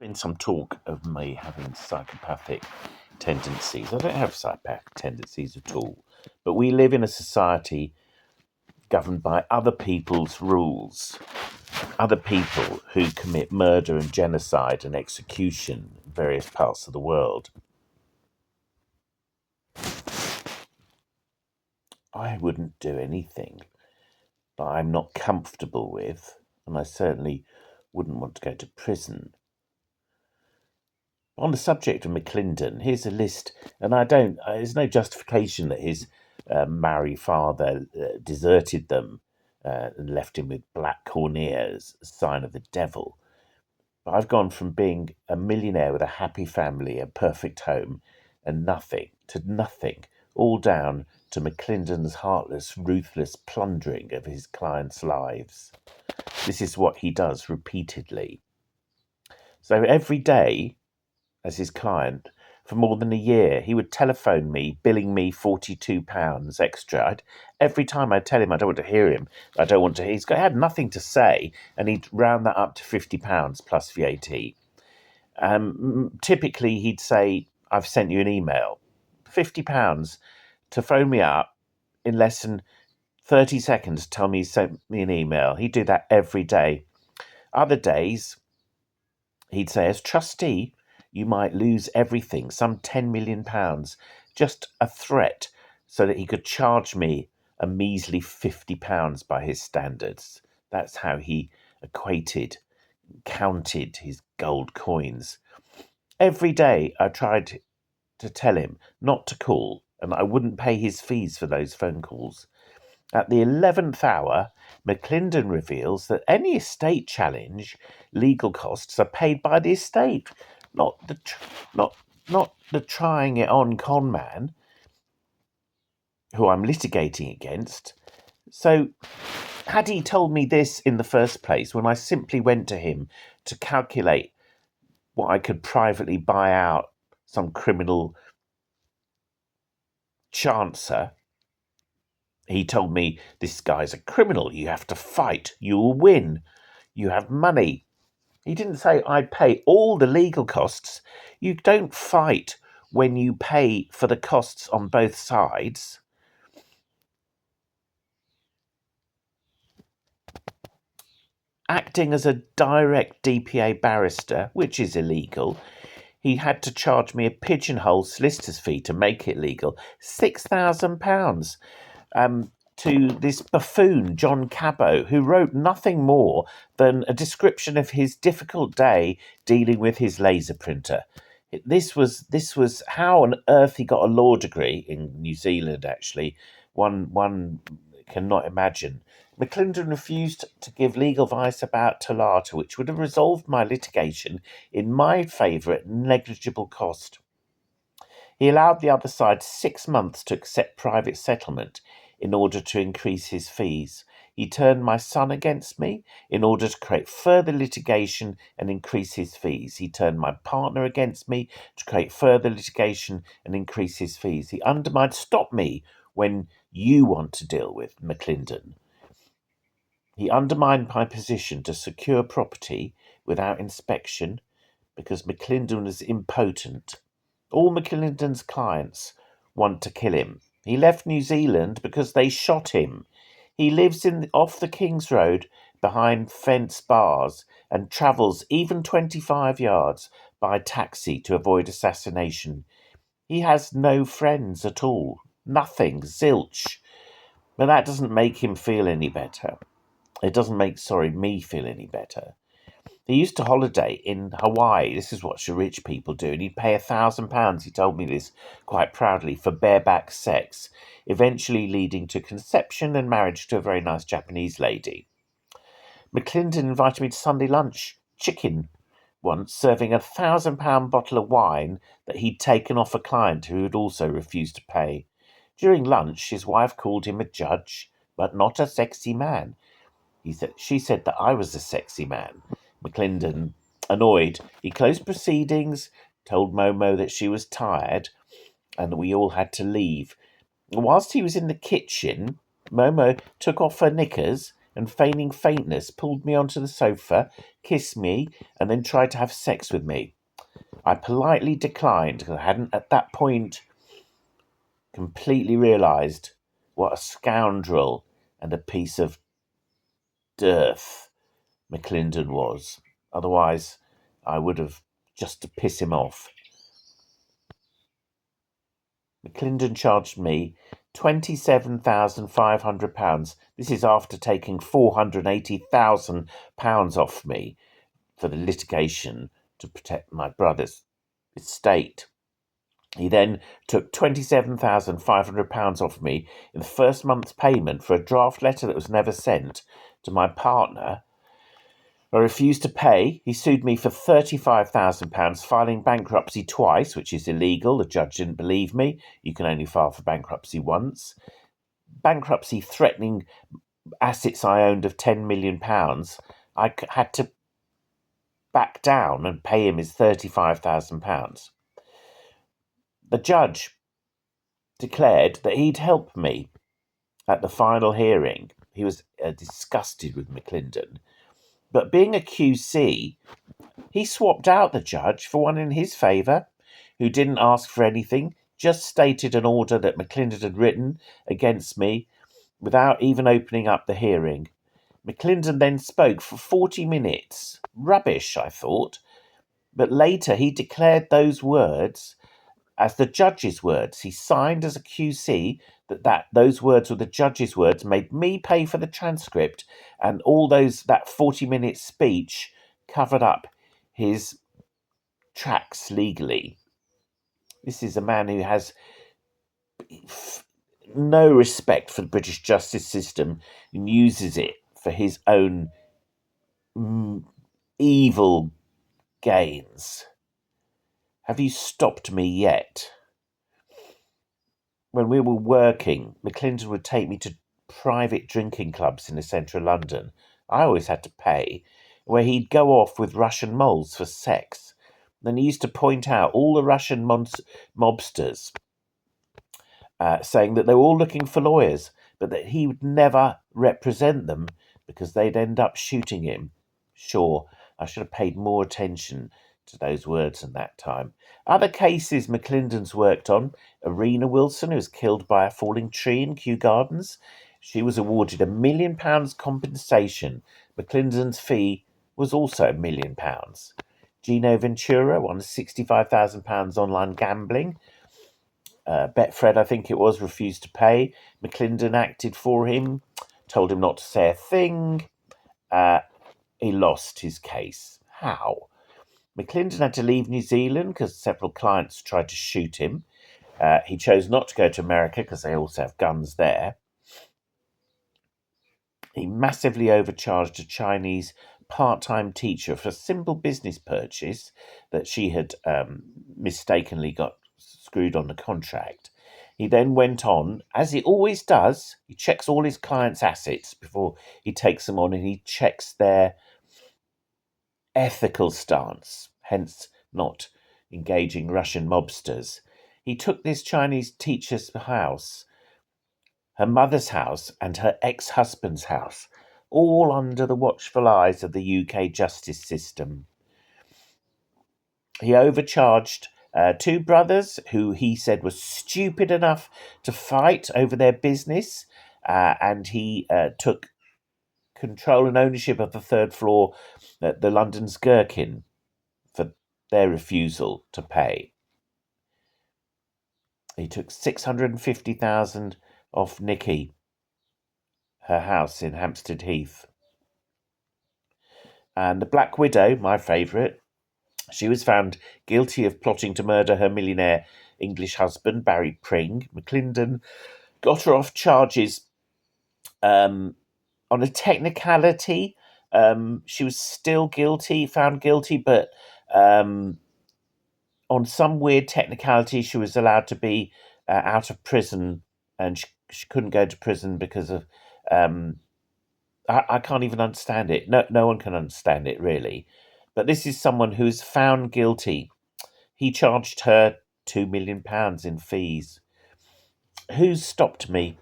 Been some talk of me having psychopathic tendencies. I don't have psychopathic tendencies at all, but we live in a society governed by other people's rules, other people who commit murder and genocide and execution in various parts of the world. I wouldn't do anything that I'm not comfortable with, and I certainly wouldn't want to go to prison. On the subject of McClinden, here's a list, and there's no justification that his married father deserted them and left him with black corneas, a sign of the devil. But I've gone from being a millionaire with a happy family, a perfect home, and nothing to nothing, all down to McClinden's heartless, ruthless plundering of his clients' lives. This is what he does repeatedly. So every day, as his client, for more than a year, he would telephone me, billing me £42 extra. Every time I'd tell him I don't want to hear him, I don't want to. He had nothing to say, and he'd round that up to £50 plus VAT. Typically, he'd say, "I've sent you an email." £50 to phone me up in less than 30 seconds, tell me he sent me an email. He'd do that every day. Other days, he'd say, "As trustee, you might lose everything, some £10 million, just a threat, so that he could charge me a measly £50 by his standards." That's how he counted his gold coins. Every day I tried to tell him not to call, and I wouldn't pay his fees for those phone calls. At the 11th hour, McClinden reveals that any estate challenge legal costs are paid by the estate, not the trying it on con man who I'm litigating against. So, had he told me this in the first place, when I simply went to him to calculate what I could privately buy out some criminal chancer, he told me, "This guy's a criminal. You have to fight. You will win. You have money." He didn't say, "I'd pay all the legal costs." You don't fight when you pay for the costs on both sides. Acting as a direct DPA barrister, which is illegal, he had to charge me a pigeonhole solicitor's fee to make it legal, £6,000. To this buffoon, John Cabot, who wrote nothing more than a description of his difficult day dealing with his laser printer. This was how on earth he got a law degree in New Zealand. Actually, one cannot imagine. McClinden refused to give legal advice about Talata, which would have resolved my litigation in my favour at negligible cost. He allowed the other side 6 months to accept private settlement in order to increase his fees. He turned my son against me in order to create further litigation and increase his fees. He turned my partner against me to create further litigation and increase his fees. He undermined, "Stop me when you want to deal with McClinden." He undermined my position to secure property without inspection because McClinden was impotent. All McClinden's clients want to kill him. He left New Zealand because they shot him. He lives off the King's Road behind fence bars and travels even 25 yards by taxi to avoid assassination. He has no friends at all. Nothing. Zilch. But that doesn't make him feel any better. It doesn't make, me feel any better. He used to holiday in Hawaii. This is what rich people do. And he'd pay £1,000, he told me this quite proudly, for bareback sex, eventually leading to conception and marriage to a very nice Japanese lady. McClinden invited me to Sunday lunch chicken once, serving £1,000 bottle of wine that he'd taken off a client who had also refused to pay. During lunch, his wife called him a judge, but not a sexy man. She said that I was a sexy man. McClinden, annoyed, he closed proceedings, told Momo that she was tired and that we all had to leave. Whilst he was in the kitchen, Momo took off her knickers and, feigning faintness, pulled me onto the sofa, kissed me, and then tried to have sex with me. I politely declined because I hadn't at that point completely realised what a scoundrel and a piece of dearth mclinden was. Otherwise, I would have, just to piss him off. mclinden charged me £27,500. This is after taking £480,000 off me for the litigation to protect my brother's estate. He then took £27,500 off me in the first month's payment for a draft letter that was never sent to my partner. I refused to pay. He sued me for £35,000, filing bankruptcy twice, which is illegal. The judge didn't believe me. You can only file for bankruptcy once. Bankruptcy threatening assets I owned of £10 million. I had to back down and pay him his £35,000. The judge declared that he'd help me at the final hearing. He was disgusted with mclinden. But being a QC, he swapped out the judge for one in his favour, who didn't ask for anything, just stated an order that mclinden had written against me without even opening up the hearing. mclinden then spoke for 40 minutes. Rubbish, I thought. But later he declared those words as the judge's words. He signed as a QC that those words were the judge's words, made me pay for the transcript, and all that 40-minute speech covered up his tracks legally. This is a man who has no respect for the British justice system and uses it for his own evil gains. Have you stopped me yet? When we were working, mclinden would take me to private drinking clubs in the centre of London. I always had to pay, where he'd go off with Russian moles for sex. Then he used to point out all the Russian mobsters, saying that they were all looking for lawyers, but that he would never represent them because they'd end up shooting him. Sure, I should have paid more attention to those words in that time. Other cases mclinden's worked on: Irina Wilson, who was killed by a falling tree in Kew Gardens. She was awarded £1 million compensation. mclinden's fee was also £1 million. Gino Ventura won £65,000 online gambling. Betfred, I think it was, refused to pay. mclinden acted for him, told him not to say a thing. He lost his case. How? mclinden had to leave New Zealand because several clients tried to shoot him. He chose not to go to America because they also have guns there. He massively overcharged a Chinese part-time teacher for a simple business purchase that she had mistakenly got screwed on the contract. He then went on, as he always does, he checks all his clients' assets before he takes them on, and he checks their ethical stance, hence not engaging Russian mobsters. He took this Chinese teacher's house, her mother's house, and her ex-husband's house, all under the watchful eyes of the UK justice system. He overcharged two brothers who he said were stupid enough to fight over their business, and he took control and ownership of the third floor at the London's Gherkin for their refusal to pay. He took $650,000 off Nikki, her house in Hampstead Heath. And the Black Widow, my favourite, she was found guilty of plotting to murder her millionaire English husband, Barry Pring. mclinden got her off charges on a technicality. She was still found guilty, but on some weird technicality, she was allowed to be out of prison, and she couldn't go to prison because of... I can't even understand it. No one can understand it, really. But this is someone who is found guilty. He charged her £2 million in fees. Who's stopped me?